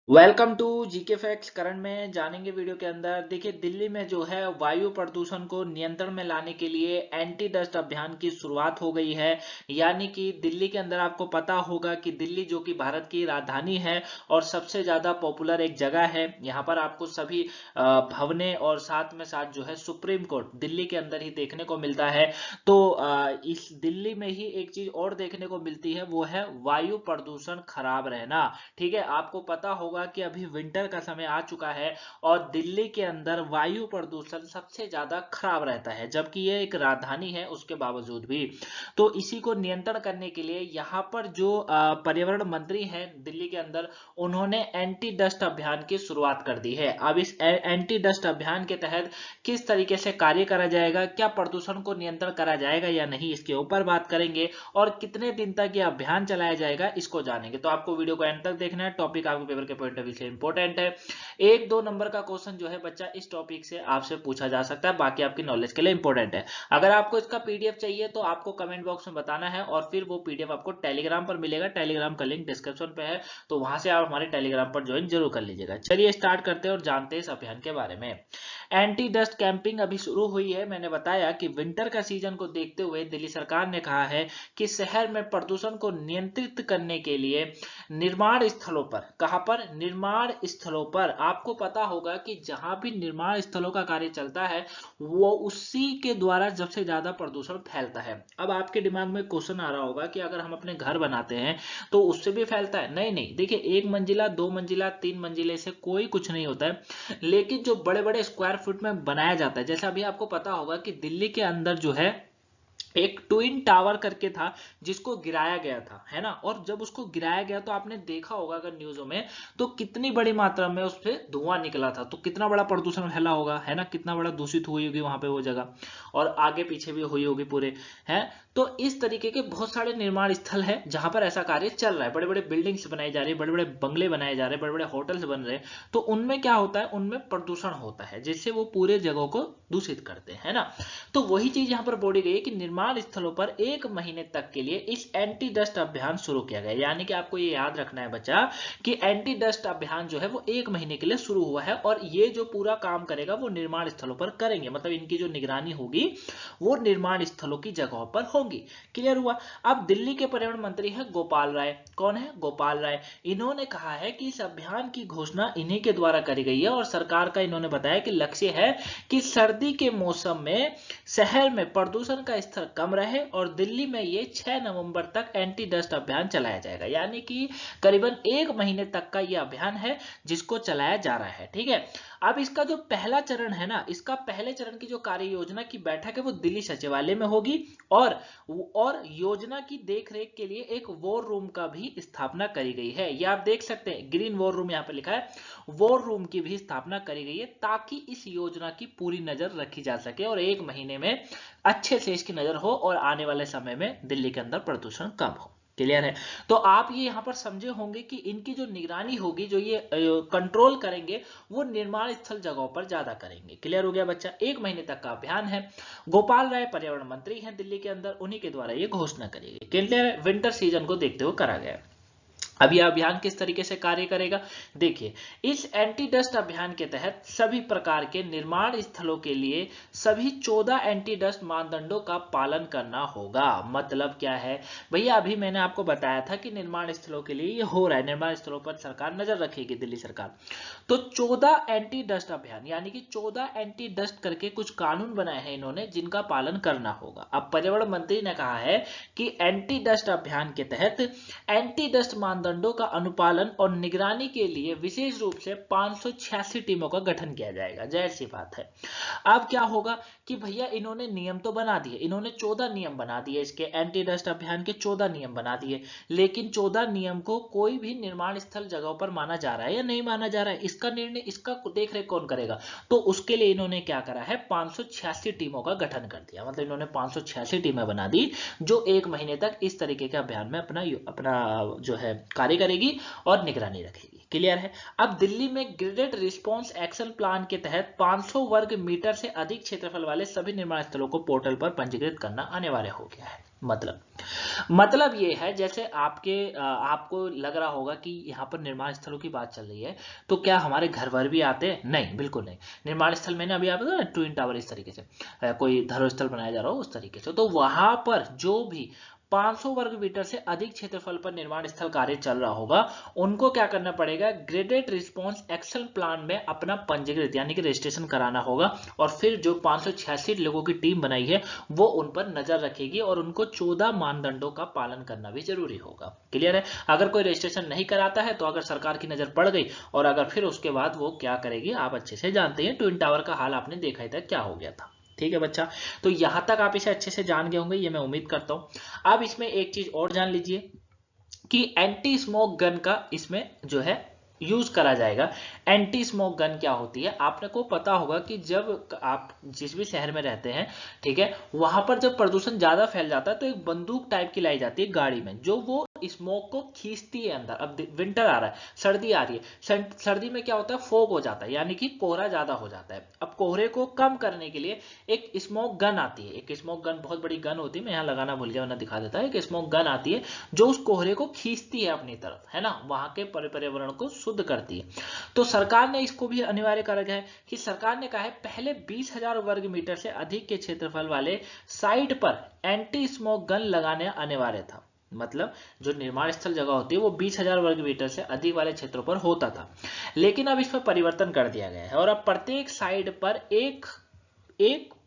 Welcome to GK facts. करण में जानेंगे वीडियो के अंदर। देखिए, दिल्ली में जो है वायु प्रदूषण को नियंत्रण में लाने के लिए एंटी डस्ट अभियान की शुरुआत हो गई है। यानी कि दिल्ली के अंदर आपको पता होगा कि दिल्ली जो कि भारत की राजधानी है और सबसे ज्यादा पॉपुलर एक जगह है। यहाँ पर आपको सभी भवनें और साथ में साथ जो है सुप्रीम कोर्ट दिल्ली के अंदर ही देखने को मिलता है। तो इस दिल्ली में ही एक चीज और देखने को मिलती है, वो है वायु प्रदूषण खराब रहना। ठीक है, आपको पता होगा कि अभी विंटर का समय आ चुका है और दिल्ली के अंदर वायु प्रदूषण सबसे ज्यादा खराब रहता है, जबकि ये एक राजधानी है उसके बावजूद भी। तो इसी को नियंत्रण करने के लिए यहाँ पर जो पर्यावरण मंत्री हैं दिल्ली के अंदर, उन्होंने एंटी डस्ट अभियान की शुरुआत कर दी है। अब इस एंटी डस्ट अभियान के तहत किस तरीके से कार्य करा जाएगा, क्या प्रदूषण को नियंत्रण करा जाएगा या नहीं, इसके ऊपर बात करेंगे और कितने दिन तक ये अभियान चलाया जाएगा इसको जानेंगे। तो आपको वीडियो को एंड तक देखना है। टॉपिक आपके पेपर के पॉइंट ऑफ व्यू से इंपॉर्टेंट है। 1-2 नंबर का क्वेश्चन जो है बच्चा इस टॉपिक से आपसे पूछा जा सकता है, बाकी आपकी नॉलेज के लिए इंपॉर्टेंट है। अगर आपको इसका पीडीएफ चाहिए तो आपको कमेंट बॉक्स में बताना है और फिर वो पीडीएफ आपको टेलीग्राम पर मिलेगा। टेलीग्राम का लिंक डिस्क्रिप्शन पे है, तो वहां से आप हमारे टेलीग्राम पर ज्वाइन जरूर कर लीजिएगा। चलिए स्टार्ट करते हैं और जानते हैं इस अभियान के बारे में। एंटी डस्ट कैंपिंग अभी शुरू हुई है। मैंने बताया कि विंटर का सीजन को देखते हुए दिल्ली सरकार ने कहा है कि शहर में प्रदूषण को नियंत्रित करने के लिए निर्माण स्थलों पर, कहां पर, निर्माण स्थलों पर, आपको पता होगा कि जहां भी निर्माण स्थलों का कार्य चलता है वो उसी के द्वारा सबसे ज्यादा प्रदूषण फैलता है। अब आपके दिमाग में क्वेश्चन आ रहा होगा कि अगर हम अपने घर बनाते हैं तो उससे भी फैलता है? नहीं नहीं, देखिए, 1 मंजिला 2 मंजिला 3 मंजिले से कोई कुछ नहीं होता है, लेकिन जो बड़े बड़े स्क्वायर फुट में बनाया जाता है, जैसे अभी आपको पता होगा कि दिल्ली के अंदर जो है एक ट्विन टावर करके था जिसको गिराया गया था, है ना। और जब उसको गिराया गया तो आपने देखा होगा अगर न्यूज़ों में, तो कितनी बड़ी मात्रा में उससे धुआं निकला था, तो कितना बड़ा प्रदूषण फैला होगा, है ना, कितना बड़ा दूषित हुई होगी वहां पे वो जगह, और आगे पीछे भी हुई होगी पूरे, है। तो इस तरीके के बहुत सारे निर्माण स्थल है जहां पर ऐसा कार्य चल रहा है। बड़े बड़े बिल्डिंग्स बनाई जा रही है, बड़े बड़े बंगले बनाए जा रहे हैं, बड़े बड़े होटल्स बन रहे हैं। तो उनमें क्या होता है, उनमें प्रदूषण होता है जिससे वो पूरे जगह को दूषित करते हैं, है ना। तो वही चीज यहाँ पर बोली गई है कि निर्माण स्थलों पर 1 महीने तक के लिए इस एंटी डस्ट अभियान शुरू किया गया। यानी कि आपको ये याद रखना है बच्चा कि एंटी डस्ट अभियान जो है वो 1 महीने के लिए शुरू हुआ है और ये जो पूरा काम करेगा वो निर्माण स्थलों पर करेंगे, मतलब इनकी जो निगरानी होगी वो निर्माण स्थलों की जगहों पर होगी। क्लियर हुआ। अब दिल्ली के पर्यावरण मंत्री है गोपाल राय। कौन है? गोपाल राय। इन्होंने कहा है कि इस अभियान की घोषणा इन्हीं के द्वारा करी गई है और सरकार का इन्होंने बताया कि लक्ष्य है कि सर्दी के मौसम में शहर में प्रदूषण का स्तर कम रहे और दिल्ली में ये 6 नवंबर तक एंटी डस्ट अभियान चलाया जाएगा। यानी कि करीबन 1 महीने तक का ये अभियान है जिसको चलाया जा रहा है। ठीक है। अब इसका जो पहला चरण है ना, इसका पहले चरण की जो कार्य योजना की बैठक है वो दिल्ली सचिवालय में होगी और योजना की देखरेख के लिए एक वॉर रूम का भी स्थापना करी गई है। ये आप देख सकते हैं, ग्रीन वॉर रूम यहाँ पे लिखा है, वॉर रूम की भी स्थापना करी गई है ताकि इस योजना की पूरी नजर रखी जा सके और 1 महीने में अच्छे से इसकी नजर हो और आने वाले समय में दिल्ली के अंदर प्रदूषण कम हो। क्लियर है। तो आप ये यहाँ पर समझे होंगे कि इनकी जो निगरानी होगी, जो ये कंट्रोल करेंगे, वो निर्माण स्थल जगहों पर ज्यादा करेंगे। क्लियर हो गया बच्चा। 1 महीने तक का अभियान है। गोपाल राय पर्यावरण मंत्री हैं दिल्ली के अंदर, उन्हीं के द्वारा ये घोषणा करी गई। क्लियर है। विंटर सीजन को देखते हुए करा गया। अब यह अभियान किस तरीके से कार्य करेगा, देखिए, इस एंटी डस्ट अभियान के तहत सभी प्रकार के निर्माण स्थलों के लिए सभी 14 एंटी डस्ट मानदंडों का पालन करना होगा। मतलब क्या है भैया, अभी मैंने आपको बताया था कि निर्माण स्थलों के लिए ये हो रहा है, निर्माण स्थलों पर सरकार नजर रखेगी, दिल्ली सरकार। तो 14 एंटी डस्ट अभियान यानी कि 14 एंटी डस्ट करके कुछ कानून बनाए हैं इन्होंने जिनका पालन करना होगा। अब पर्यावरण मंत्री ने कहा है कि एंटी डस्ट अभियान के तहत एंटी डस्ट मानदंडों का अनुपालन और निगरानी के लिए विशेष रूप से 586 टीमों का गठन किया जाएगा। जाहिर सी बात है। अब क्या होगा कि भैया इन्होंने नियम तो बना दिए, इन्होंने 14 नियम बना दिए, इसके एंटी डस्ट अभियान के 14 नियम बना दिए, लेकिन 14 नियम को कोई भी निर्माण स्थल जगहों पर माना जा रहा है या नहीं माना जा रहा है, इसका निर्णय, इसका देख रेख कौन करेगा? तो उसके लिए इन्होंने क्या करा है, 586 टीमों का गठन कर दिया। मतलब इन्होंने 586 टीमें बना दी जो 1 महीने तक इस तरीके के अभियान में अपना अपना जो है कार्य करेगी और निगरानी रखेगी। क्लियर है। अब दिल्ली में ग्रेडेड रिस्पांस एक्शन प्लान के तहत 500 वर्ग मीटर से अधिक क्षेत्रफल वाले सभी निर्माण स्थलों को पोर्टल पर पंजीकृत करना अनिवार्य हो गया है। मतलब ये है, जैसे आपको लग रहा होगा कि यहाँ पर निर्माण स्थलों की बात चल रही है, तो क्या हमारे घर वर भी आते हैं? नहीं, बिल्कुल नहीं। निर्माण स्थल मैंने अभी आपको ना ट्विन टावर इस तरीके से कोई धर्मस्थल बनाया जा रहा हो उस तरीके से, तो वहां पर जो भी 500 वर्ग मीटर से अधिक क्षेत्रफल पर निर्माण स्थल कार्य चल रहा होगा, उनको क्या करना पड़ेगा, ग्रेडेड रिस्पॉन्स एक्शन प्लान में अपना पंजीकृत यानी कि रजिस्ट्रेशन कराना होगा, और फिर जो 586 लोगों की टीम बनाई है वो उन पर नजर रखेगी और उनको 14 मानदंडों का पालन करना भी जरूरी होगा। क्लियर है? अगर कोई रजिस्ट्रेशन नहीं कराता है तो अगर सरकार की नजर पड़ गई, और अगर फिर उसके बाद वो क्या करेगी आप अच्छे से जानते हैं, ट्विन टावर का हाल आपने देखा ही था क्या हो गया था। ठीक है बच्चा, तो यहां तक आप इसे अच्छे से जान गए होंगे, ये मैं उम्मीद करता हूं। अब इसमें एक चीज और जान लीजिए कि एंटी स्मोक गन का इसमें जो है यूज करा जाएगा। एंटी स्मोक गन क्या होती है, आपने को पता होगा कि जब आप जिस भी शहर में रहते हैं, ठीक है, वहां पर जब प्रदूषण ज्यादा फैल जाता है तो एक बंदूक टाइप की लाई जाती है गाड़ी में, जो वो स्मोक को खींचती है अंदर। अब विंटर आ रहा है, सर्दी आ रही है, सर्दी में क्या होता है, फोग हो जाता है यानी कि कोहरा ज्यादा हो जाता है। अब कोहरे को कम करने के लिए एक स्मोक गन आती है, एक स्मोक गन बहुत बड़ी गन होती है, मैं यहाँ लगाना भूल गया वरना दिखा देता है। एक स्मोक गन आती है जो उस कोहरे को खींचती है अपनी तरफ, है ना, वहां के पर्यावरण को शुद्ध करती है। तो सरकार ने इसको भी अनिवार्य कर रखा है कि सरकार ने कहा है पहले 20,000 वर्ग मीटर से अधिक के क्षेत्रफल वाले साइट पर एंटी स्मोक गन लगाने अनिवार्य था। मतलब जो निर्माण स्थल जगह होती है वो 20,000 वर्ग मीटर से अधिक वाले क्षेत्रों पर होता था, लेकिन अब इसमें परिवर्तन कर दिया गया है और अब प्रत्येक साइड पर एक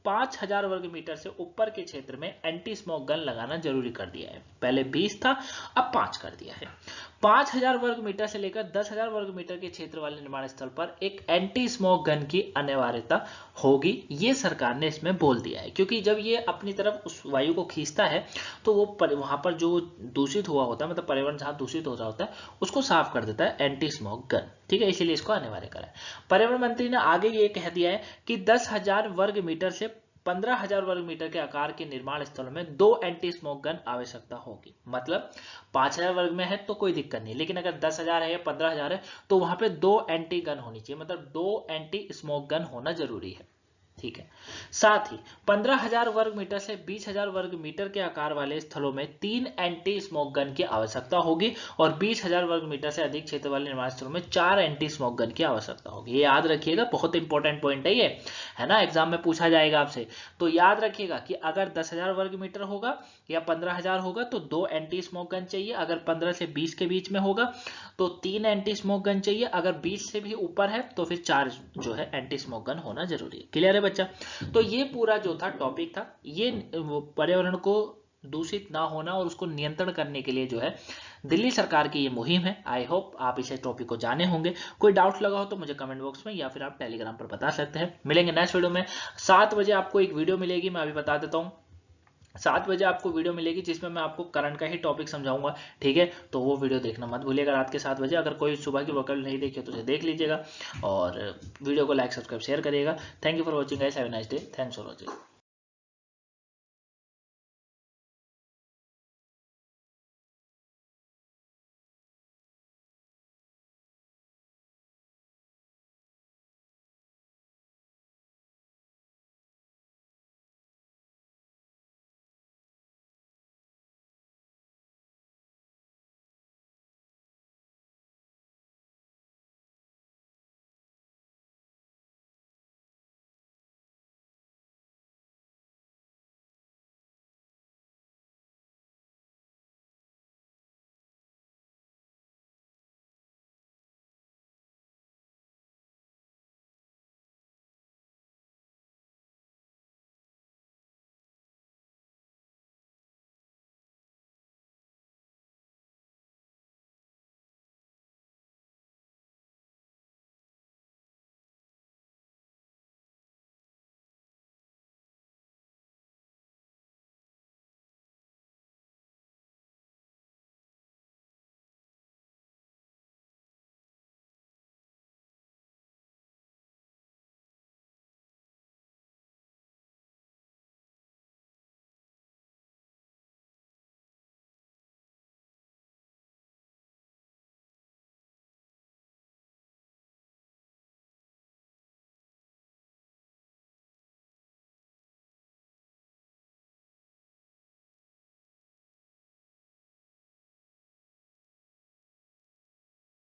5,000 वर्ग मीटर से ऊपर के क्षेत्र में एंटी स्मोक गन लगाना जरूरी कर दिया है। पहले 20 था, अब 5 कर दिया है। 5,000 वर्ग मीटर से लेकर 10,000 वर्ग मीटर के क्षेत्र वाले निर्माण स्थल पर एक एंटी स्मोक गन की अनिवार्यता होगी, ये सरकार ने इसमें बोल दिया है। क्योंकि जब ये अपनी तरफ उस वायु को खींचता है तो वो वहां पर जो दूषित हुआ होता है, मतलब पर्यावरण जहां दूषित हो रहा होता है उसको साफ कर देता है एंटी स्मोक गन। ठीक है, इसीलिए इसको अनिवार्य करा है। पर्यावरण मंत्री ने आगे ये कह दिया है कि 10,000 वर्ग मीटर से 15,000 वर्ग मीटर के आकार के निर्माण स्थलों में 2 एंटी स्मोक गन आवश्यकता होगी। मतलब 5,000 वर्ग में है तो कोई दिक्कत नहीं, लेकिन अगर 10,000 है या 15,000 है तो वहां पे 2 एंटी गन होनी चाहिए, मतलब 2 एंटी स्मोक गन होना जरूरी है। ठीक है, साथ ही 15,000 वर्ग मीटर से 20,000 वर्ग मीटर के आकार वाले स्थलों में 3 एंटी स्मोक गन की आवश्यकता होगी और 20,000 वर्ग मीटर से अधिक क्षेत्र वाले निर्माण स्थलों में 4 एंटी स्मोक गन की आवश्यकता होगी। ये याद रखिएगा, बहुत इंपॉर्टेंट पॉइंट है ये, है ना, एग्जाम में पूछा जाएगा आपसे। तो याद रखिएगा कि अगर 10,000 वर्ग मीटर होगा या 15,000 होगा तो 2 एंटी स्मोक गन चाहिए, अगर 15 से 20 के बीच में होगा तो 3 एंटी स्मोक गन चाहिए, अगर 20 से भी ऊपर है तो फिर 4 जो है एंटी स्मोक गन होना जरूरी है। क्लियर है बच्चा? तो ये पूरा जो था टॉपिक था, ये पर्यावरण को दूषित ना होना और उसको नियंत्रण करने के लिए जो है दिल्ली सरकार की ये मुहिम है। आई होप आप इसे टॉपिक को जाने होंगे। कोई डाउट लगा हो तो मुझे कमेंट बॉक्स में या फिर आप टेलीग्राम पर बता सकते हैं। मिलेंगे नेक्स्ट वीडियो में। 7 बजे आपको एक वीडियो मिलेगी, मैं अभी बता देता हूँ। 7 बजे आपको वीडियो मिलेगी जिसमें मैं आपको करंट का ही टॉपिक समझाऊंगा। ठीक है, तो वो वीडियो देखना मत भूलिएगा रात के 7 बजे। अगर कोई सुबह की वर्कआउट नहीं देखी तो उसे देख लीजिएगा और वीडियो को लाइक सब्सक्राइब शेयर करिएगा। Thank you for watching guys, have a nice day, thanks for watching.